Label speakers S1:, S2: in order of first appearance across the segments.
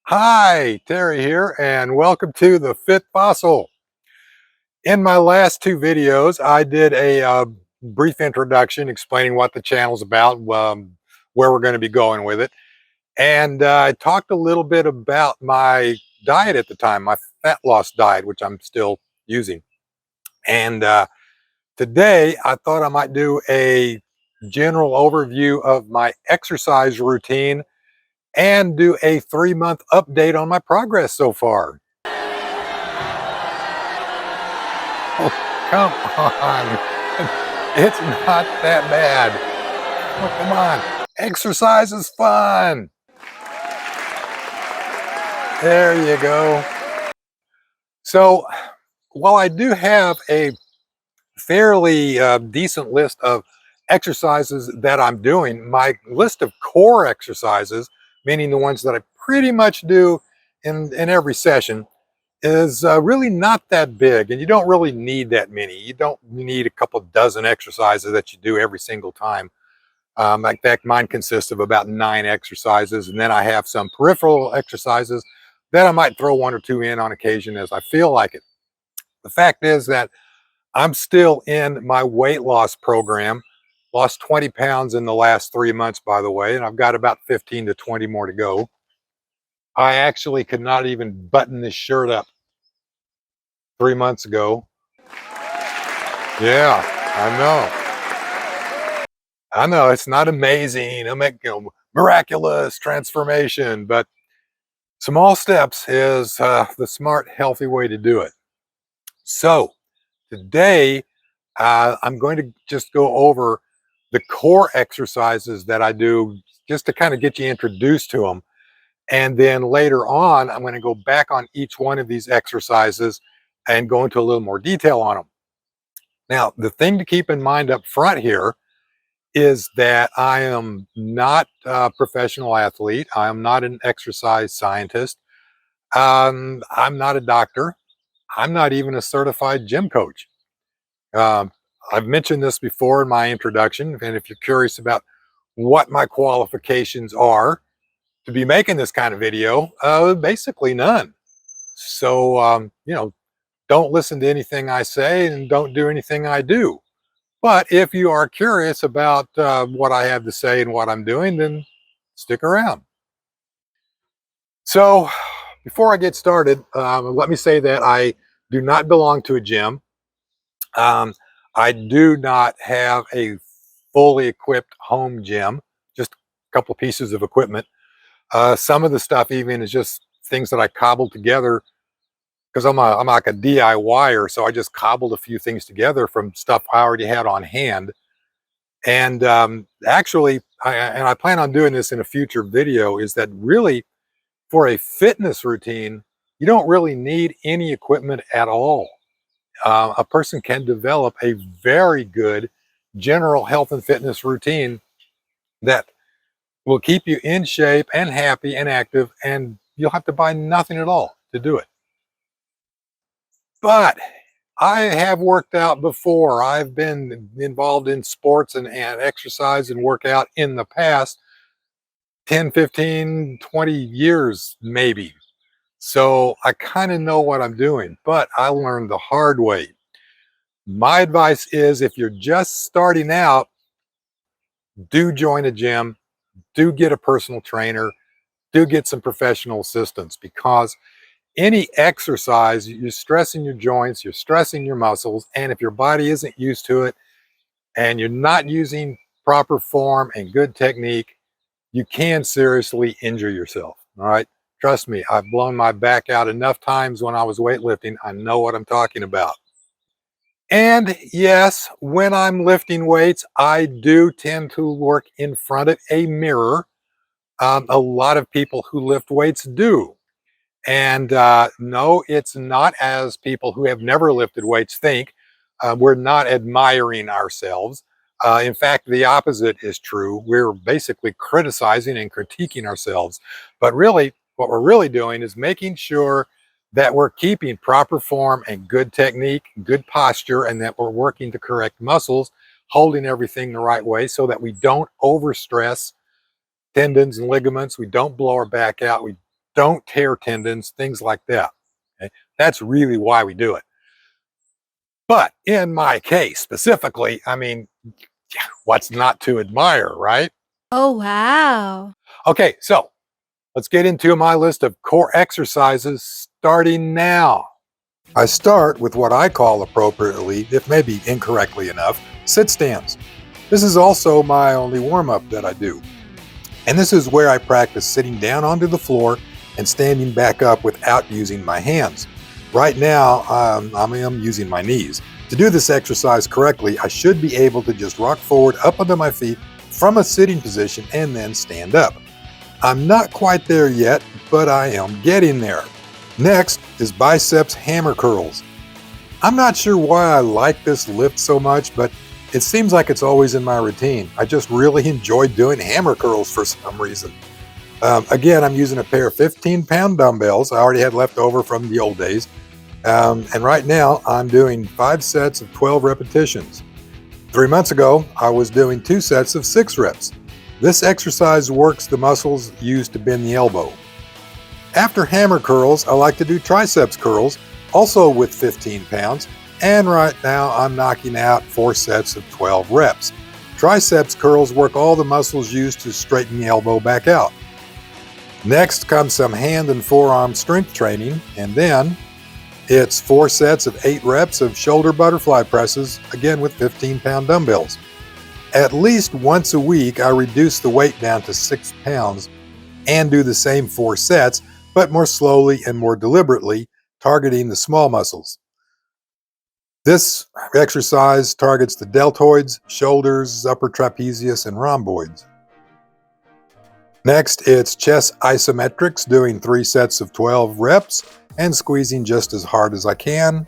S1: Hi, Terry here, and welcome to the Fit Fossil. In my last two videos, I did a brief introduction explaining what the channel's about, where we're going to be going with it, and I talked a little bit about my diet at the time, my fat loss diet, which I'm still using. And today, I thought I might do a general overview of my exercise routine and do a 3-month update on my progress so far. Oh, come on. It's not that bad. Oh, come on. Exercise is fun. There you go. So, while I do have a fairly decent list of exercises that I'm doing, my list of core exercises, meaning the ones that I pretty much do in every session, is really not that big, and you don't really need that many. You don't need a couple dozen exercises that you do every single time. Like that, mine consists of about 9 exercises, and then I have some peripheral exercises that I might throw 1 or 2 in on occasion as I feel like it. The fact is that I'm still in my weight loss program. Lost 20 pounds in the last 3 months, by the way, and I've got about 15 to 20 more to go. I actually could not even button this shirt up 3 months ago. Yeah, I know. I know it's not amazing, miraculous transformation, but small steps is the smart, healthy way to do it. So today, I'm going to just go over the core exercises that I do just to kind of get you introduced to them. And then later on, I'm going to go back on each one of these exercises and go into a little more detail on them. Now, the thing to keep in mind up front here is that I am not a professional athlete. I am not an exercise scientist. I'm not a doctor. I'm not even a certified gym coach. Um, I've mentioned this before in my introduction, and if you're curious about what my qualifications are to be making this kind of video, basically none. So, don't listen to anything I say and don't do anything I do. But if you are curious about what I have to say and what I'm doing, then stick around. So, before I get started, let me say that I do not belong to a gym. Um, I do not have a fully equipped home gym, just a couple pieces of equipment. Some of the stuff even is just things that I cobbled together because I'm like a DIYer, so I just cobbled a few things together from stuff I already had on hand. And actually, I plan on doing this in a future video, is that really for a fitness routine, you don't really need any equipment at all. A person can develop a very good general health and fitness routine that will keep you in shape and happy and active, and you'll have to buy nothing at all to do it. But I have worked out before. I've been involved in sports and exercise and workout in the past 10, 15, 20 years, maybe. So I kind of know what I'm doing, but I learned the hard way. My advice is if you're just starting out, do join a gym, do get a personal trainer, do get some professional assistance, because any exercise, you're stressing your joints, you're stressing your muscles, and if your body isn't used to it and you're not using proper form and good technique, you can seriously injure yourself. All right. Trust me, I've blown my back out enough times when I was weightlifting. I know what I'm talking about. And yes, when I'm lifting weights, I do tend to work in front of a mirror. A lot of people who lift weights do. And no, it's not as people who have never lifted weights think. We're not admiring ourselves. In fact, the opposite is true. We're basically criticizing and critiquing ourselves. But really, what we're really doing is making sure that we're keeping proper form and good technique, good posture, and that we're working to correct muscles, holding everything the right way so that we don't overstress tendons and ligaments. We don't blow our back out. We don't tear tendons, things like that. Okay? That's really why we do it. But in my case specifically, I mean, what's not to admire, right?
S2: Oh, wow.
S1: Okay, so let's get into my list of core exercises starting now. I start with what I call appropriately, if maybe incorrectly enough, sit stands. This is also my only warm-up that I do. And this is where I practice sitting down onto the floor and standing back up without using my hands. Right now, I'm using my knees. To do this exercise correctly, I should be able to just rock forward up onto my feet from a sitting position and then stand up. I'm not quite there yet, but I am getting there. Next is biceps hammer curls. I'm not sure why I like this lift so much, but it seems like it's always in my routine. I just really enjoy doing hammer curls for some reason. Again, I'm using a pair of 15-pound dumbbells I already had left over from the old days. And right now, I'm doing 5 sets of 12 repetitions. 3 months ago, I was doing 2 sets of 6 reps. This exercise works the muscles used to bend the elbow. After hammer curls, I like to do triceps curls, also with 15 pounds, and right now I'm knocking out 4 sets of 12 reps. Triceps curls work all the muscles used to straighten the elbow back out. Next comes some hand and forearm strength training, and then it's 4 sets of 8 reps of shoulder butterfly presses, again with 15-pound dumbbells. At least once a week, I reduce the weight down to 6 pounds and do the same 4 sets, but more slowly and more deliberately, targeting the small muscles. This exercise targets the deltoids, shoulders, upper trapezius, and rhomboids. Next, it's chest isometrics, doing 3 sets of 12 reps and squeezing just as hard as I can.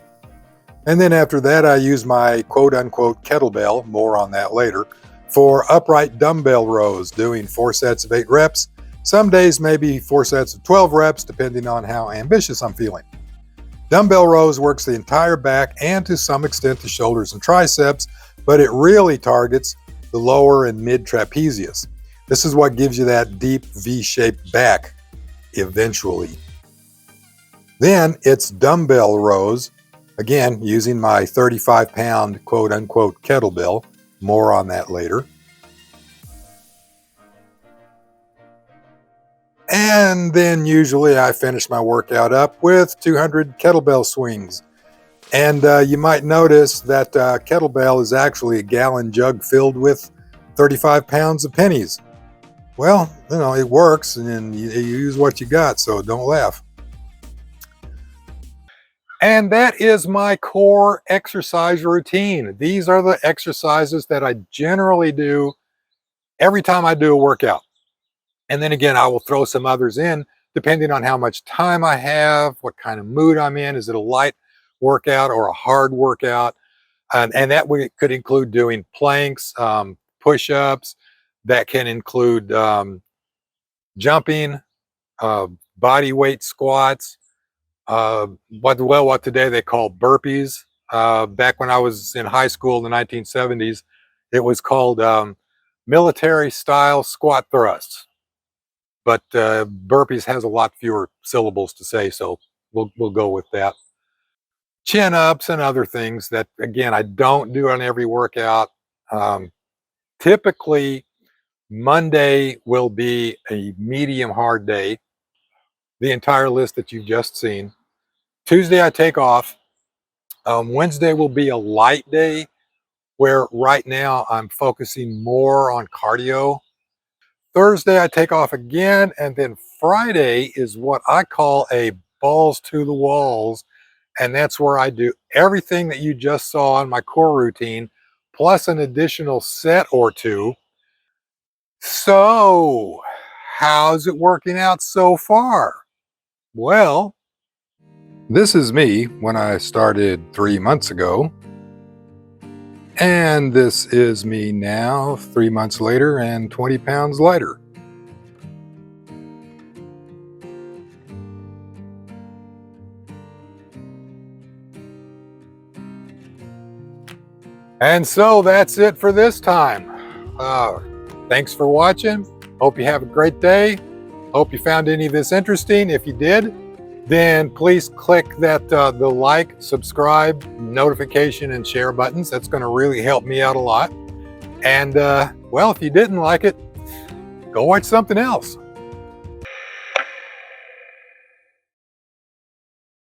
S1: And then after that, I use my quote-unquote kettlebell, more on that later, for upright dumbbell rows, doing 4 sets of 8 reps. Some days maybe 4 sets of 12 reps, depending on how ambitious I'm feeling. Dumbbell rows works the entire back and to some extent the shoulders and triceps, but it really targets the lower and mid trapezius. This is what gives you that deep V-shaped back eventually. Then it's dumbbell rows, again using my 35-pound quote-unquote kettlebell, more on that later. And then usually I finish my workout up with 200 kettlebell swings. And you might notice that kettlebell is actually a gallon jug filled with 35 pounds of pennies. Well, you know, it works and you use what you got, so don't laugh. And that is my core exercise routine. These are the exercises that I generally do every time I do a workout. And then again, I will throw some others in depending on how much time I have, what kind of mood I'm in. Is it a light workout or a hard workout? And that could include doing planks, push-ups. That can include jumping, body weight squats, what today they call burpees. Back when I was in high school in the 1970s, it was called military style squat thrusts. But burpees has a lot fewer syllables to say, so we'll go with that. Chin ups and other things that, again, I don't do on every workout. Typically, Monday will be a medium hard day, the entire list that you've just seen. Tuesday, I take off. Wednesday will be a light day, where right now I'm focusing more on cardio. Thursday, I take off again, and then Friday is what I call a balls to the walls, and that's where I do everything that you just saw on my core routine, plus an additional set or 2. So, how's it working out so far? Well, this is me when I started 3 months ago, and this is me now 3 months later and 20 pounds lighter. And so that's it for this time. Thanks for watching. Hope you have a great day. Hope you found any of this interesting. If you did, then please click that the like, subscribe, notification, and share buttons. That's going to really help me out a lot. And well, if you didn't like it, go watch something else.